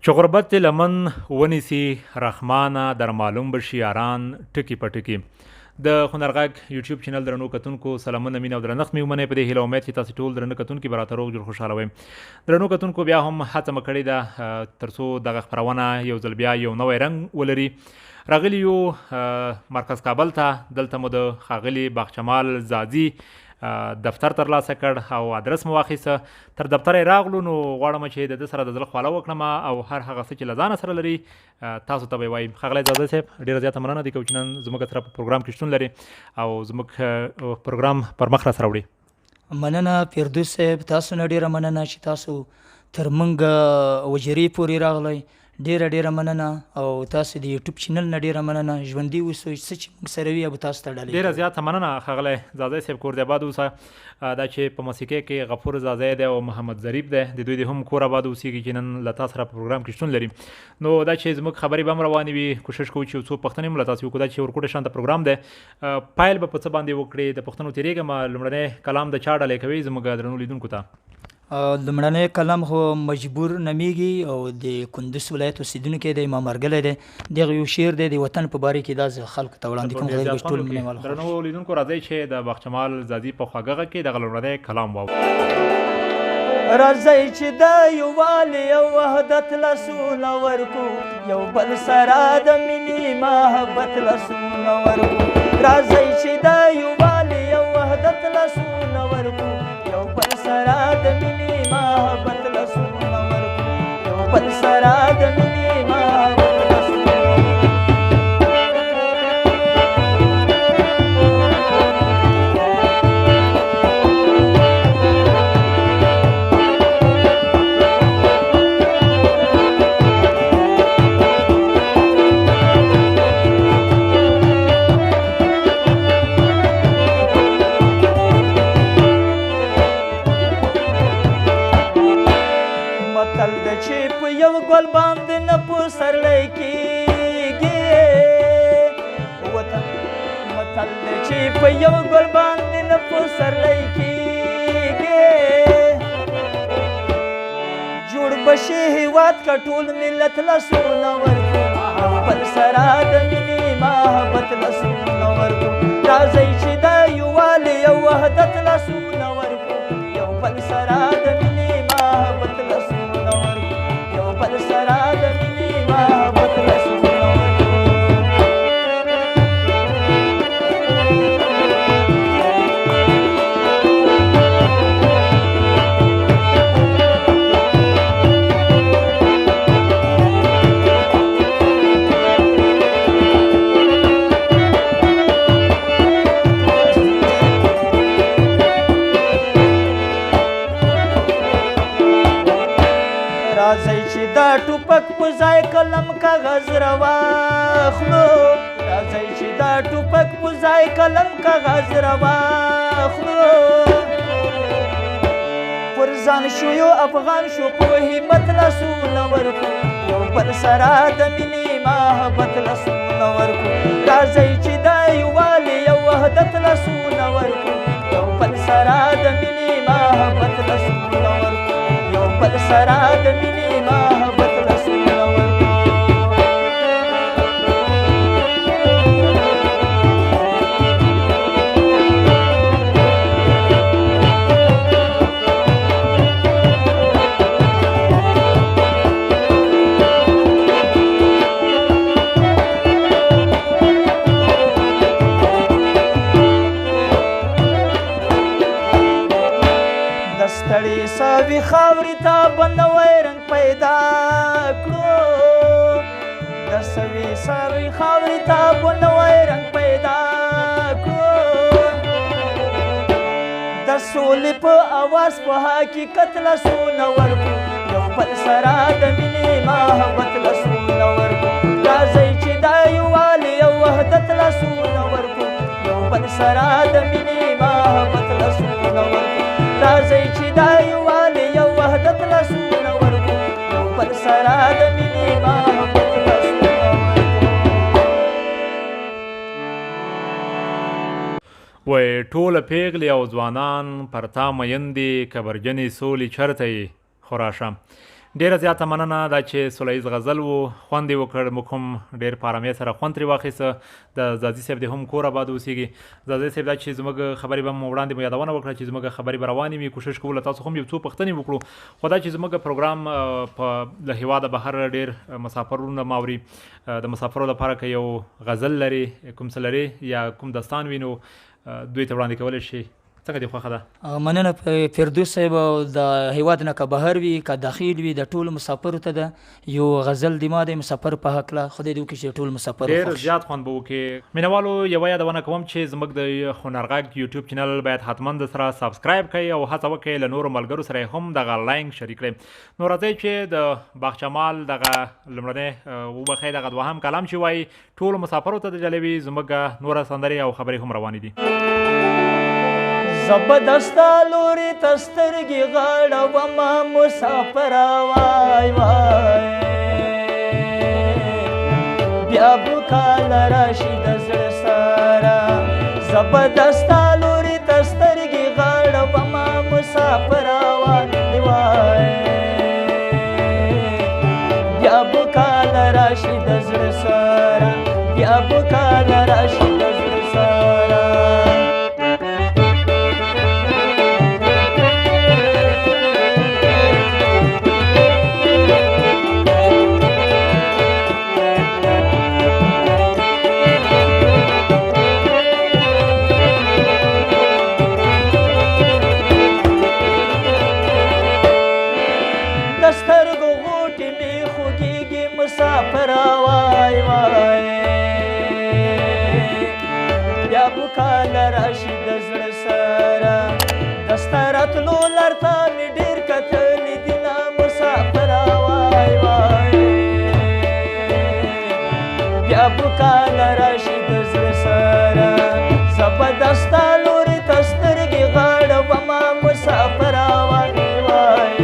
چې غربت دې لمن ونیسي رحمانه در معلوم بشي یاران ټکي په ټکي. د هنرغږ یوټیوب چینل درنو کتونکو سلامونه مینه او درنښت مې ومنئ. په دې هیله امید چې تاسو ټول درنه کتونکي به راته روغ جوړ خوشحاله وئ. درنو کتونکو بیا هم هڅه مې کړې ده تر څو دغه خپرونه یو ځل بیا یو نوی رنګ ولري. راغلي یو مرکز کابل ته، دلته مو د ښاغلي باغچمال زاځي دفتر ترلاسه کړ او ادرس مو واخیسته. تر دفتر یې راغلو نو غواړم چې د ده سره د زړه خواله وکړم او هر هغه څه چې له ځانه سره لري تاسو ته به یې وایم. ښاغلی زاځی صاحب ډېره زیاته مننه دی چې نن زموږ سره په پروګرام کې شتون لري او زموږ پروګرام پر مخ را سره وړي. مننه فردوس صاحب، تاسو نه ډېره مننه چې تاسو تر موږ وجرې پورې راغلی. ډېره مننه او تاسو د یوټیوب چینل نه ډېره مننه. ژوندي اوسئ، څه چې موږ سره وي به تاسو ته ډالۍ. ډېره زیاته مننه ښاغلی زاځی صاحب، کور دې آباد اوسه. دا چې په موسیقۍ کې غفور زاځی دی او محمد ظریف دی، د دوی د هم کور آباد اوسېږي چې نن له تاسو سره په پروګرام کې شتون لري. نو دا چې زموږ خبرې به هم روانې وي، کوشش کوو چې یو څو پوښتنې هم له تاسو وکړو. دا چې ورکوټه شانته پروګرام دی، پایل به په څه باندې وکړې؟ د پوښتنو تېرېږم. لومړنی کلام د چا ډالۍ کوي زموږ درنو لیدونکو ته؟ لومړنی کلام خو مجبور نومیږي او د کندوز ولایت اوسېدونکی دی، ما مرګلی دی. دغه یو شعر دی د وطن په باره کې، دا زه خلکو ته وړاندې کوم. غیر بش ټول مینوال درنو لیدونکو راځئ چې د باغچمال زاځي په خواږه غږ کې دغه لومړنی کلام واورو. راځئ چې د یووالي او وحدت لاسونه ورکو، یو بل سره د مینې محبت لاسونه ورکو. راځئ چې د یووالي او وحدت لاسونه ورکو، یو بل سره د مینې محبت لاسونه ورکو، یو بل سره د مینې محبت لاسونه ګل باندې نه پسرلی کېږي. وطن متل دی چې په یو ګل باندې نه پسرلی کېږي. جوړ به شي هېواد که ټول ملت لاسونه ورکو، یو بل سره د مینې محبت لاسونه ورکو. راځئ چې د یووالي او وحدت لاسونه ورکو، یو بل سره د مینې محبت لاسونه ورکو، یو بل سره د مینې محبت لاسونه ورکو. راځئ چې دا ټوپک په ځای قلم کاغذ راواخلو، راځئ چې دا ټوپک په ځای قلم کاغذ راواخلو. پر ځان شو یو افغان شو په همت لاسونه ورکو، یو بل سره د مینې محبت لاسونه ورکو. راځئ چې دا یووالي او وحدت لاسونه ورکو، یو بل سره د مینې محبت لاسونه ورکو، یو بل سره د مینې محبت لاسونه ورکو. د ستړې سوي خاورې ته به نوی رنګ پیدا کړو، د سوي خاورې ته به نوی رنګ پیدا کړو. د سولې په اواز په حقیقت لاسونه ورکو، یو بل سره د مینې محبت لاسونه ورکو. راځئ چې دا یووالي او وحدت لاسونه ورکو، یو بل سره د مینې محبت لاسونه ورکو. راځئ چې دا یووالي او وحدت لاسونه ورکو، یو بل سره د مینې محبت لاسونه ورکو. وی ټوله پیغلې او ځوانان پر تا میین دي، که برجنې سولې چرته یې خو راشه. ډیره زیاته مننه دا چې سوله ییز غزل و خوند یې وکړ موږ هم ډېر په ارامۍ سره خوند ترې واخیسته د زادي صاحب د هم کور آباد اوسېږي زادي صاحب دا چې زموږ خبرې به مو وړاندې مو یادونه وکړه چې زموږ خبرې به روانې وي کوشش کوو له تاسو هم یو څو پوښتنې وکړو خو دا چې زموږ پروګرام په له هېواده بهر ډېر مسافرونه ماوري د مسافرو لپاره که یو غزل لري کوم څه لري یا کوم داستان وي نو دوی ته وړاندې کولی شي څنګه دې خوښه ده مننه فردوس صاحب د هیواد نه که بهر وي که داخل وي د ټولو مسافرو ته ده یو غزل د ما د مسافر په هکله خدای دې وکړي چې ټول مسافر ډېر زیات خوند به وکړي مینوالو یوه یادونه کوم چې زموږ د هنرغږ یوټیوب چینل باید حتما د سره سابسکرایب کړئ او هڅه وکړئ له نورو ملګرو سره هم دغه لایک شریک کړئ نو راځئ چې د باغچمال دغه لومړنی وبښئ دغه دوهم کلام چې وایي ټولو مسافرو ته د جلبي زموږ نوره سندرې او خبرې هم روانې دي زبردستا لوري تسترګي غړوما مسافر وای وای بیا بوکال راشي د زړه سره زبردستا لوري تسترګي غړوما مسافر وای وای بیا بوکال راشي د زړه سره بیا بوکال راشي د زړه سره مسافر وای وای بیا بوکال راشي د زړه سره دستراتلو لرته مې ډېر کتلي دي نه مسافر وای وای بیا بوکال راشي د زړه سره زبردسته لوري ته سترګې غړومه مسافر وای وای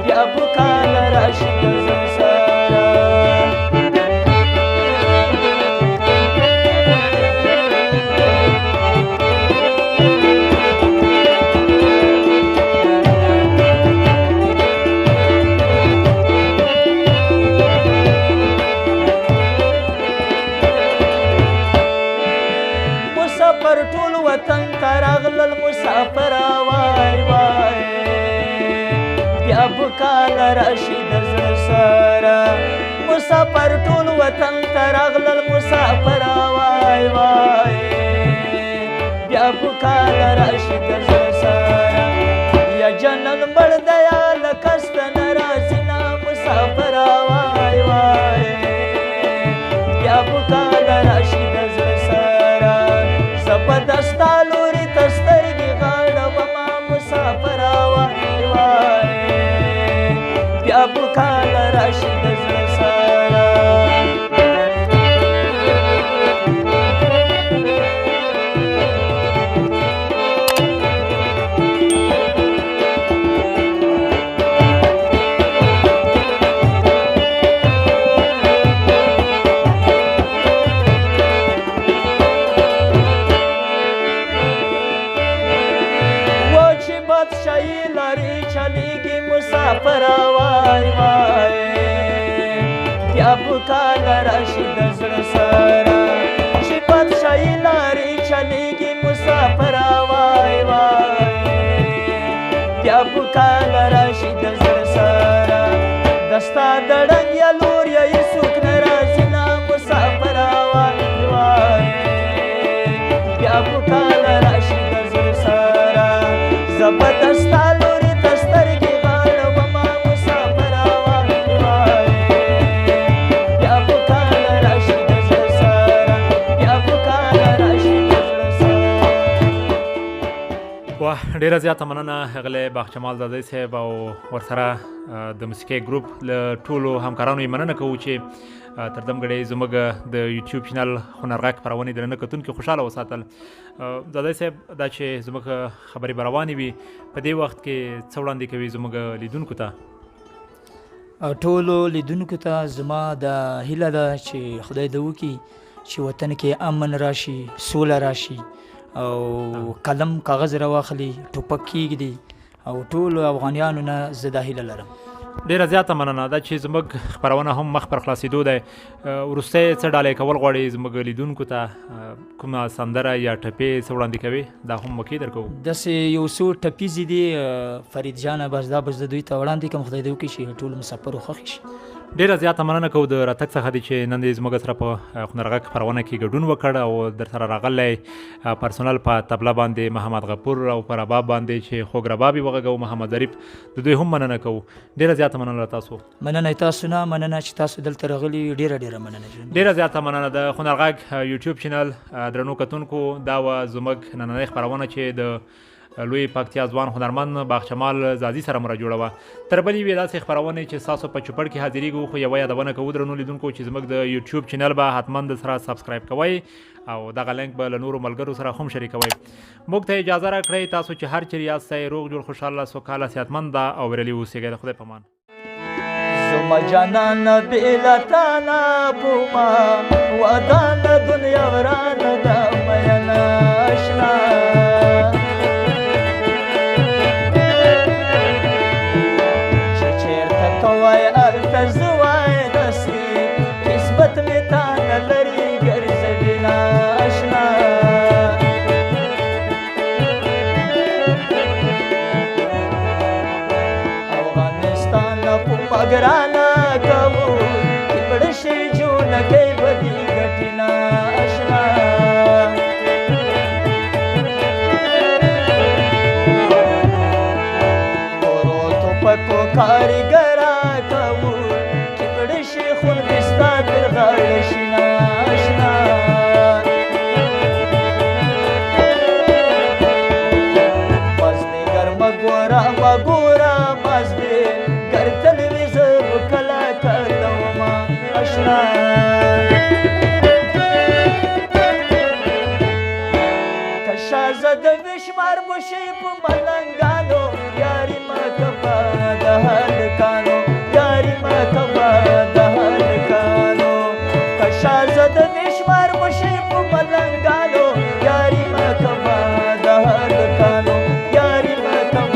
بیا بوکال راشي د زړه مسافر ټول وطن ته راغلل مسافر وای وای بیا بوکال راشي د زړه سره مسافر ټول وطن ته راغلل مسافر وای وای بیا بوکال راشي د زړه سره یا جنن مړ دی یا لکست نه راځي نه مسافر وای وای بیا بوکال راشي د زړه سره زبردستا لوري ته سترګې غړومه مسافر وای وای بیا بوکال راشي د زړه سره مسافر وای وای بیا بوکال راشي د زړه سره چې بادشاهي لارې چلیږي مسافر وای وای بیا بوکال راشي د زړه سره دستا د ډنګ یا لور یا هېڅوک نه راځي نه مسافر وای وای بیا بوکال راشي د زړه سره زبردستا لوري ته سترګې ډیره زیاته مننه ښاغلی باغچمال زادی صاحب او ورسره د موسیقۍ ګروپ له ټولو همکارانو یې مننه کوو چې تر دمګړی زموږ د یوټیوب چینل هنرغږ خپرونې درنه کتونکي خوشحاله وساتل زادی صاحب دا چې زموږ خبرې به روانې وي په دې وخت کې څه وړاندې کوي زموږ لیدونکو ته ټولو لیدونکو ته زما د هیله ده چې خدای دې وکړي چې وطن کې امن راشي سوله راشي او قلم کاغذ راواخلي ټوپک کېږدي او ټولو افغانیانو نه زه دا هیله لرم. ډیره زیاته مننه دا چې زموږ خپرونه هم مخ پر خلاصېدو دی. وروستی څه ډالۍ کول غواړئ زموږ لیدونکو ته کومه سندره یا ټپې څه وړاندې کوي دا هم موقع درکوو. داسې یو څو ټپیزې دي فرید جانه بس دا بس د دوی ته وړاندې کړم خدای دې وکړي چې ټولو مسافرو خوښې شي. ډیره زیاته مننه کوو د راتګ څخه دی چې نن دې زموږ سره په هنرغږ خپرونه کې ګډون وکړ او در سره راغلی پرسونل په طبله باندې محمد غفور او په رباب باندې چې خوږ رباب یې وغږو محمد ظریف د دوی هم مننه کوو. ډیره زیاته مننه تاسو. مننه تاسو نه مننه چې تاسو دلته راغلي ډیره مننه. ډیره زیاته مننه د هنرغږ یوټیوب چینل درنو کتونکو دا و زموږ نننۍ خپرونه چې د لوی پکتیا ځوان هنرمند باغچمال زازي سره مره جوړه وه. تر بلې وې داسې خپرونې چې ستاسو په چوپړ کې حاضرېږو خو یوه یادونه کوو درنو لیدونکو چې زموږ د یوټیوب چینل به حتما د سره سبسکرایب کوئ او دغه لینک به له نورو ملګرو سره هم شریکوئ. موږ ته اجازه راکړئ تاسو چې هر چیرې یاستئ روغ جوړ خوشحاله سوکاله صحتمند او بریالي اوسېږئ. د خدای په امان. زما جانان بېله تا نه بومه ودانه دنیا ورانه ده مینه اشنا وای الته زه وای نصیب قسمت مې تا نه لري ګرځوي ناشنا افغانستان په مګرانه کوو چې مړه شي جونګۍ به دې ګټي ناشنا ورو ټوپکو کارګر مګوره مازدې ګر تلویزه به کله کتومه اشنا که شهزاده بشمار بشي په ملنګانو یاري مه کوه د هلکانو یاري مه کوه د هلکانو که شهزاده بشمار بشي په ملنګانو یاري مه کوه د هلکانو یاري مه کوه.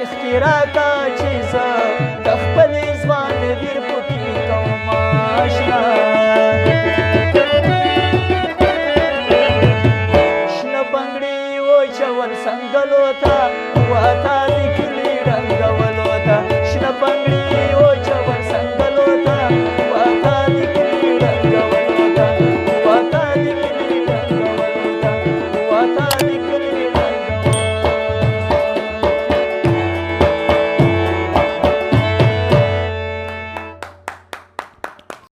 اختراع